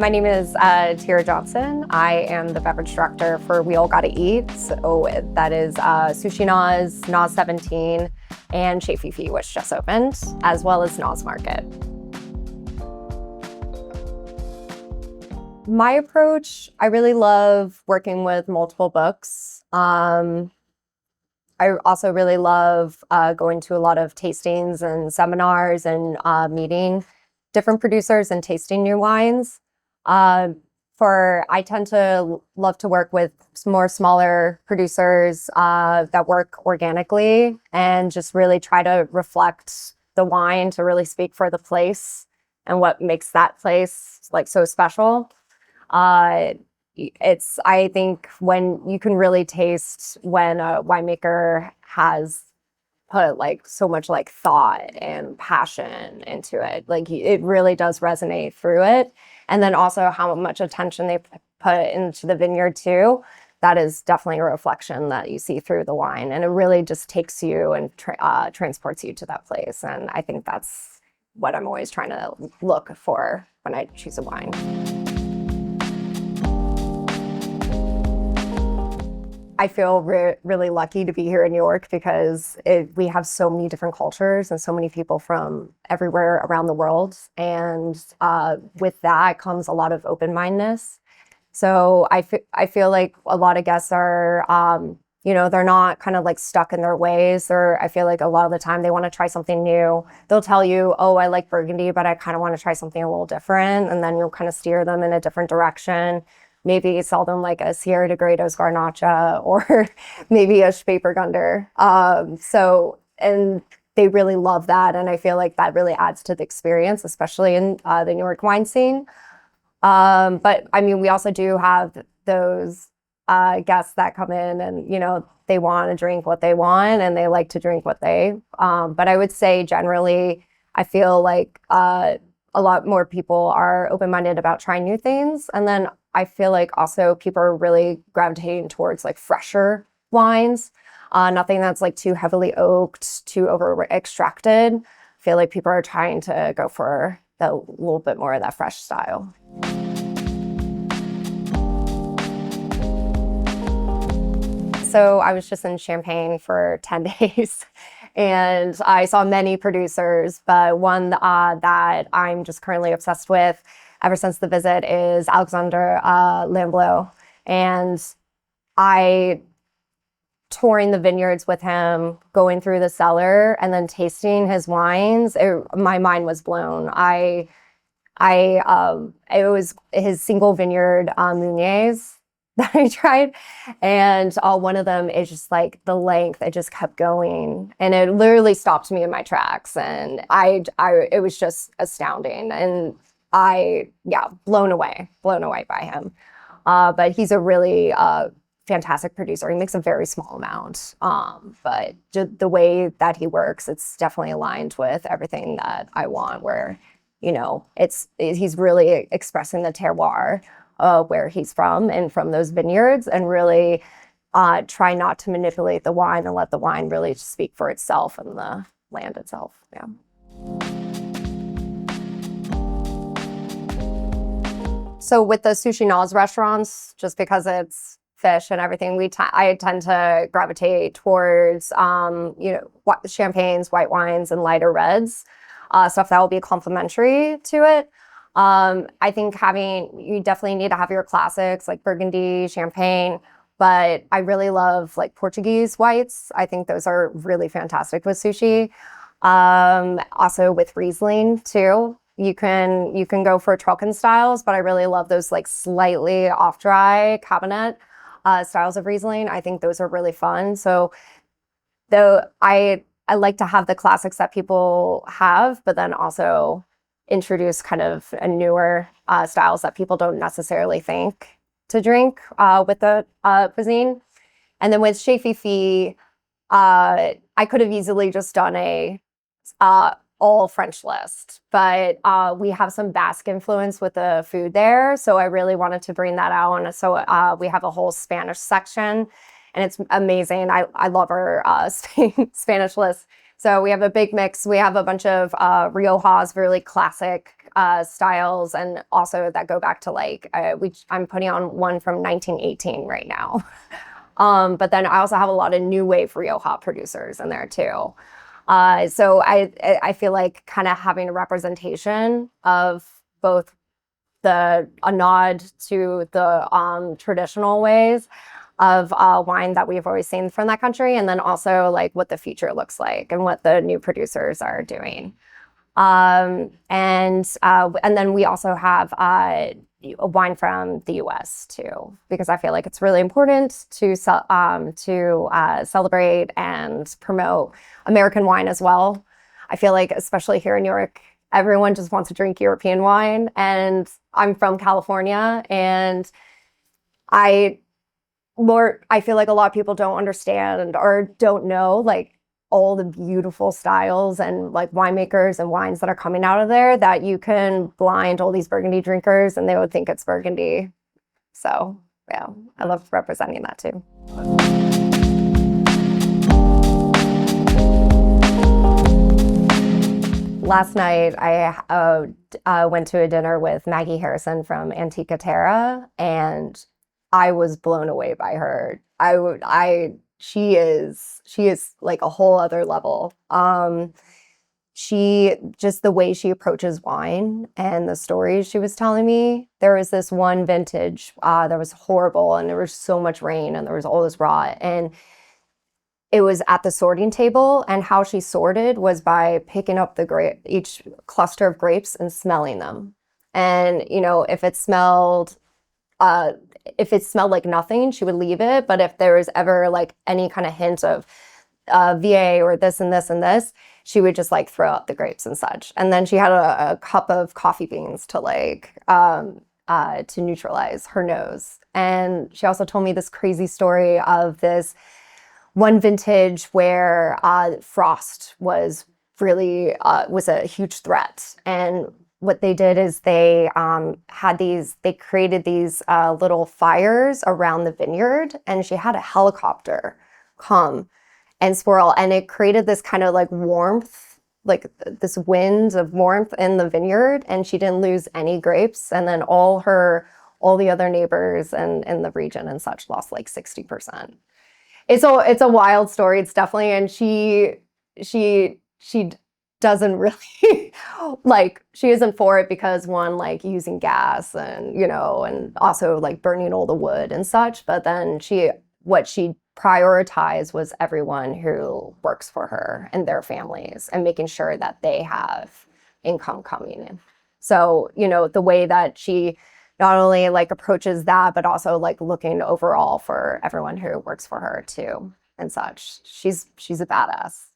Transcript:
My name is Tira Johnson. I am the beverage director for We All Gotta Eat. So that is Sushi Noz, Noz 17, and Chez Fifi, which just opened, as well as Noz Market. My approach, I really love working with multiple books. I also really love going to a lot of tastings and seminars and meeting different producers and tasting new wines. I tend to love to work with some more smaller producers that work organically and just really try to reflect the wine to really speak for the place and what makes that place like so special. I think when you can really taste when a winemaker has put like so much like thought and passion into it, like it really does resonate through it. And then also how much attention they put into the vineyard too. That is definitely a reflection that you see through the wine, and it really just takes you and transports you to that place. And I think that's what I'm always trying to look for when I choose a wine. I feel really lucky to be here in New York because we have so many different cultures and so many people from everywhere around the world. And with that comes a lot of open-mindedness. So I feel like a lot of guests are, they're not kind of like stuck in their ways. I feel like a lot of the time they want to try something new. They'll tell you, oh, I like Burgundy, but I kind of want to try something a little different. And then you'll kind of steer them in a different direction. Maybe sell them like a Sierra de Gredos Garnacha or maybe a Spätburgunder. And they really love that. And I feel like that really adds to the experience, especially in the New York wine scene. But I mean, we also do have those guests that come in and, they want to drink what they want and they like to drink what but I would say generally, I feel like a lot more people are open-minded about trying new things. And then I feel like also people are really gravitating towards like fresher wines, nothing that's like too heavily oaked, too over extracted. I feel like people are trying to go for a little bit more of that fresh style. So I was just in Champagne for 10 days and I saw many producers, but one that I'm just currently obsessed with ever since the visit is Alexandre Lamblot. And I touring the vineyards with him, going through the cellar and then tasting his wines, my mind was blown. It was his single vineyard Meuniers that I tried, and one of them is just like the length, it just kept going and it literally stopped me in my tracks, and it was just astounding, and blown away by him. But he's a really fantastic producer. He makes a very small amount, but the way that he works, it's definitely aligned with everything that I want, where he's really expressing the terroir where he's from and from those vineyards, and really try not to manipulate the wine and let the wine really speak for itself and the land itself. Yeah. So with the Sushi Noz restaurants, just because it's fish and everything, I tend to gravitate towards champagnes, white wines, and lighter reds, stuff that will be complementary to it. I think you definitely need to have your classics like Burgundy, Champagne, but I really love like Portuguese whites. I think those are really fantastic with sushi. Also with Riesling too. You can go for Trocken styles, but I really love those like slightly off-dry cabinet styles of Riesling. I think those are really fun. So though I like to have the classics that people have, but then also introduce kind of a newer styles that people don't necessarily think to drink with the cuisine. And then with Chez Fifi, I could have easily just done a all French list, but we have some Basque influence with the food there. So I really wanted to bring that out. And so we have a whole Spanish section, and it's amazing. I love our Spanish list. So we have a big mix. We have a bunch of Riojas, really classic styles, and also that go back to like I'm putting on one from 1918 right now. But then I also have a lot of new wave Rioja producers in there too. So I feel like kind of having a representation of both a nod to the traditional ways of wine that we've always seen from that country, and then also like what the future looks like and what the new producers are doing. And then we also have a wine from the U.S. too, because I feel like it's really important to celebrate and promote American wine as well. I feel like, especially here in New York, everyone just wants to drink European wine, and I'm from California, and I feel like a lot of people don't understand or don't know like all the beautiful styles and like winemakers and wines that are coming out of there, that you can blind all these Burgundy drinkers and they would think it's Burgundy. So yeah, I love representing that too. Last night, I went to a dinner with Maggie Harrison from Antica Terra, and I was blown away by her. She is like a whole other level. She just the way she approaches wine and the stories she was telling me. There was this one vintage that was horrible, and there was so much rain, and there was all this rot, and it was at the sorting table, and how she sorted was by picking up each cluster of grapes and smelling them. And, you know, if it smelled like nothing, she would leave it. But if there was ever like any kind of hint of VA or this and this and this, she would just like throw out the grapes and such. And then she had a cup of coffee beans to like to neutralize her nose. And she also told me this crazy story of this one vintage where frost was really was a huge threat. And what they did is they created these little fires around the vineyard, and she had a helicopter come and swirl, and it created this kind of like warmth, like this wind of warmth in the vineyard, and she didn't lose any grapes. And then all the other neighbors and in the region and such lost like 60%. It's a wild story. It's definitely, and she doesn't really like, she isn't for it because one, like using gas and, you know, and also like burning all the wood and such. But then what she prioritized was everyone who works for her and their families, and making sure that they have income coming in. So, you know, the way that she not only like approaches that, but also like looking overall for everyone who works for her too and such. She's a badass.